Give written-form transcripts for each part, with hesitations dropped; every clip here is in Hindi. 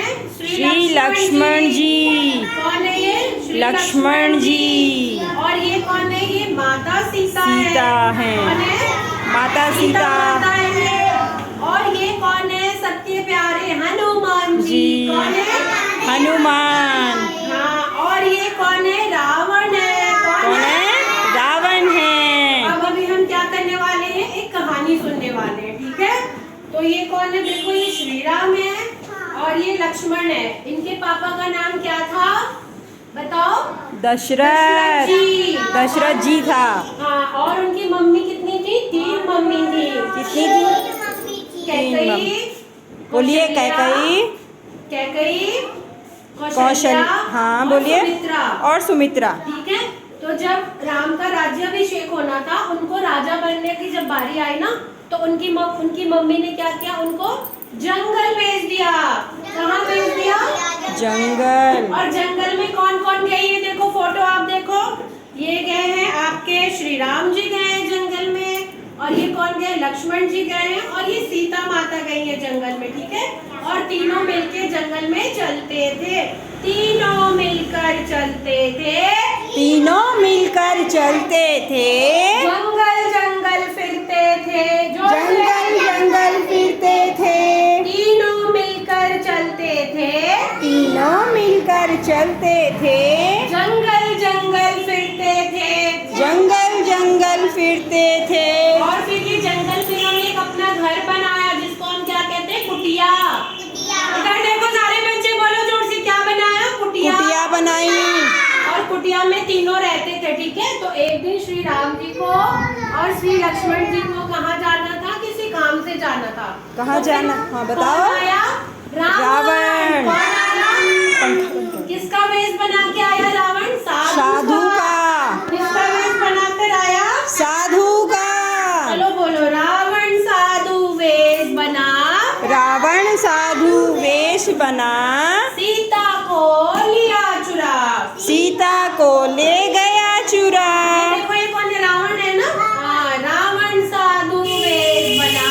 है? श्री लक्ष्मण जी। कौन है ये? श्री लक्ष्मण जी। और ये कौन है? ये माता सीता है। कौन है? माता सीता। माता है। और ये कौन है? सबके प्यारे हनुमान जी। कौन है? हनुमान। हाँ, और ये कौन है? रावण है। कौन है? रावण है। अब अभी हम क्या करने वाले हैं? एक कहानी सुनने वाले हैं, ठीक है? तो ये कौन है? देखो, ये श्री राम है और ये लक्ष्मण है। इनके पापा का नाम क्या था? बताओ। दशरथ। दशरथ जी था। हाँ, और उनकी मम्मी कितनी थी? 3 मम्मी थी। कितनी थी? कैकई। बोलिए। कैकई, कैकई, कौशल, हाँ बोलिए, और सुमित्रा। ठीक है। तो जब राम का राज्याभिषेक होना था, उनको राजा बनने की जब बारी आई ना, तो उनकी मम्मी ने क्या किया? उनको जंगल भेज दिया। कहाँ भेज दिया? जंगल। और जंगल में कौन कौन गए? ये देखो फोटो, आप देखो। ये गए हैं आपके श्री राम जी गए हैं जंगल में, और ये कौन गए? लक्ष्मण जी गए हैं, और ये सीता माता गई है जंगल में, ठीक है? और तीनों मिलके जंगल में चलते थे। तीनों मिलकर चलते थे। तीनों मिलकर चलते थे। जंगल जंगल फिरते थे। जंगल जंगल फिरते थे। तीनों मिलकर चलते थे। तीनों मिलकर चलते थे। जंगल जंगल फिरते थे। जंगल जंगल फिरते थे। और फिर ये जंगल में इन्होंने एक अपना घर बनाया, जिसको हम क्या कहते हैं? कुटिया। इधर देखो सारे बच्चे, बोलो जोर से, क्या बनाया? कुटिया। कुटिया बनाई। और कुटिया में तीनों रहते थे, ठीक है? तो एक दिन श्री राम जी को और श्री लक्ष्मण जी को कहाँ जाना था? किसी काम से जाना था। कहाँ जाना? हाँ बताओ। कौन आया? रावण। कौन आया? किसका वेश बना के आया रावण? साधु का। किसका वेश बनाकर आया? साधु का। चलो बोलो, रावण साधु वेश बना। रावण साधु वेश बना। सीता को लिया चुरा। सीता को ले गया चुरा। देखो, ये कौन है? रावण है ना? हाँ, रावण साधु वेश बना।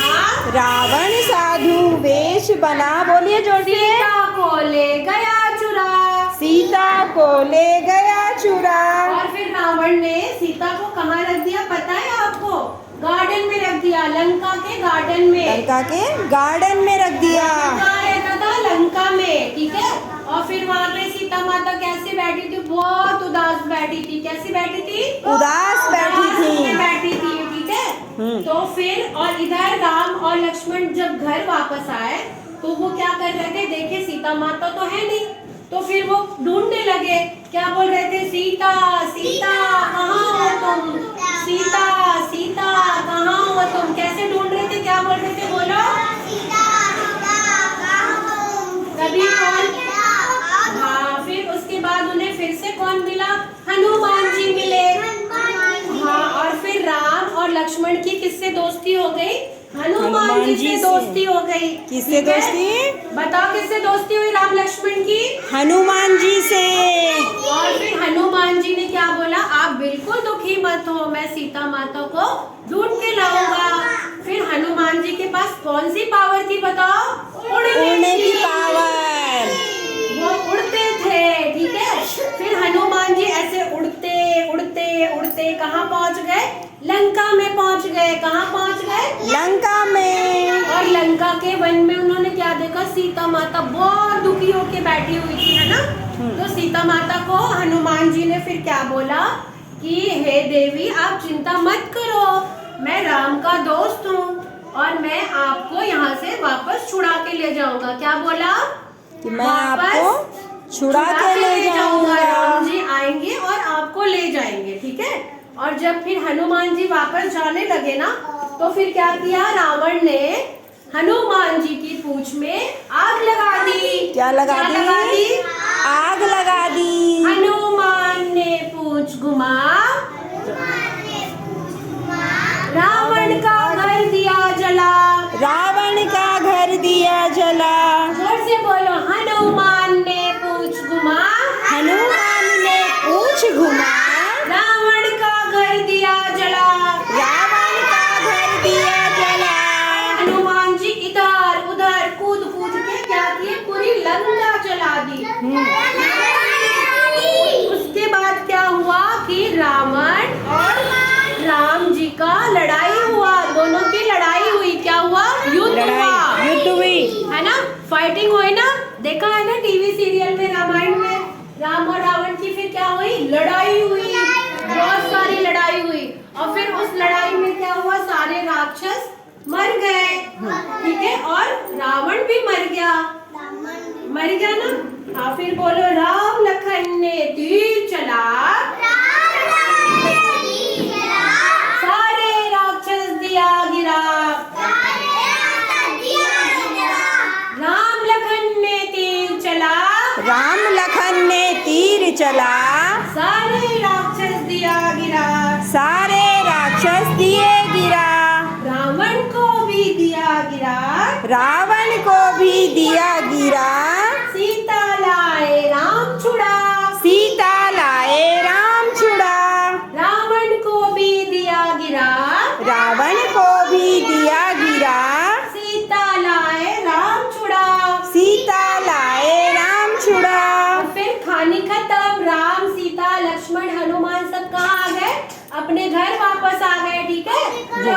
रावण साधु वेश बना। बोलिए जोर से। सीता को ले गया चुरा। सीता को ले गया चुरा। और फिर रावण ने सीता को कहाँ रख दिया पता है आपको? गार्डन में रख दिया, लंका के गार्डन में। लंका के गार्डन में रख दिया। कहाँ रहता था? लंका में, ठीक है? और फिर वहाँ पे सीता माता कैसे बैठी थी? बहुत उदास बैठी थी। कैसी बैठी थी? उदास बैठी थी। बैठी थी, ठीक है? तो फिर और इधर राम और लक्ष्मण जब घर वापस आए, तो वो क्या कर रहे थे? देखे सीता माता तो है नहीं, तो फिर वो ढूंढने लगे। क्या बोल रहे थे? सीता सीता कहाँ हो तुम? सीता सीता कहाँ हो तुम? कैसे ढूंढ रहे थे? क्या बोल रहे थे? बोलो। कभी कौन? हाँ, फिर उसके बाद उन्हें फिर से कौन मिला? हनुमान जी मिले। हाँ, और फिर राम और लक्ष्मण की किससे दोस्ती हो गई? हनुमान जी से दोस्ती हो गई। किससे दोस्ती? बताओ, किससे दोस्ती हुई राम लक्ष्मण की? हनुमान जी से। और फिर हनुमान जी ने क्या बोला? आप बिल्कुल दुखी मत हो, मैं सीता माता को ढूंढ के लाऊंगा। फिर हनुमान जी के पास कौन सी पावर थी बताओ? उड़ने की पावर। वो उड़ते थे, ठीक है? फिर हनुमान जी ऐसे उड़ते उड़ते उड़ते कहाँ पहुँच गए? लंका में पहुँच गए। कहाँ पहुँच गए? लंका में। और लंका के वन में उन्होंने क्या देखा? सीता माता बहुत दुखी होके बैठी हुई थी, है ना? तो सीता माता को हनुमान जी ने फिर क्या बोला कि हे देवी, आप चिंता मत करो, मैं राम का दोस्त हूँ और मैं आपको यहाँ से वापस छुड़ा के ले जाऊंगा। क्या बोला? कि मैं आपको छुड़ा के ले जाऊंगा। राम जी आएंगे और आपको ले जाएंगे, ठीक है? और जब फिर हनुमान जी वापस जाने लगे ना, तो फिर क्या किया? रावण ने हनुमान जी की पूंछ में आग लगा दी। क्या लगा दी? आग लगा दी। हनुमान ने पूंछ घुमा, रावण का घर दिया जला। रावण का घर दिया जला। जोर से बोलो, हनुमान ने पूंछ घुमा। हनुमान ने पूंछ घुमा। रावण का घर दिया जला। रावण का घर दिया जला। हनुमान जी इधर उधर कूद कूद के क्या किए? पूरी लंका ली। उसके बाद क्या हुआ कि रावण और राम जी का लड़ाई हुआ, दोनों की लड़ाई हुई। क्या हुआ? युद्ध हुआ, युद्ध हुई, है ना, फाइटिंग हुई ना, देखा है ना टीवी सीरियल में, रामायण में राम और रावण की फिर क्या हुई? लड़ाई हुई, बहुत सारी लड़ाई हुई। और फिर उस लड़ाई में क्या हुआ? सारे राक्षस मर गए, ठीक है, और रावण भी मर गया ना। हाँ, फिर बोलो, राम लखन ने तीर चला, सारे राक्षस दिया गिरा। राम लखन ने तीर चला, राम लखन ने तीर चला, सारे राक्षस दिया गिरा, सारे राक्षस दिए गिरा, रावण को भी दिया गिरा, रावण को भी दिया गिरा, सीता लाए राम छुड़ा, सीता लाए राम छुड़ा, रावण को भी दिया गिरा, रावण को भी दिया गिरा, सीता लाए राम छुड़ा। सीता लाए राम छुड़ा। और फिर कहानी खत्म। राम, सीता, लक्ष्मण, हनुमान सब कहाँ आ गए? अपने घर वापस आ गए, ठीक है। जो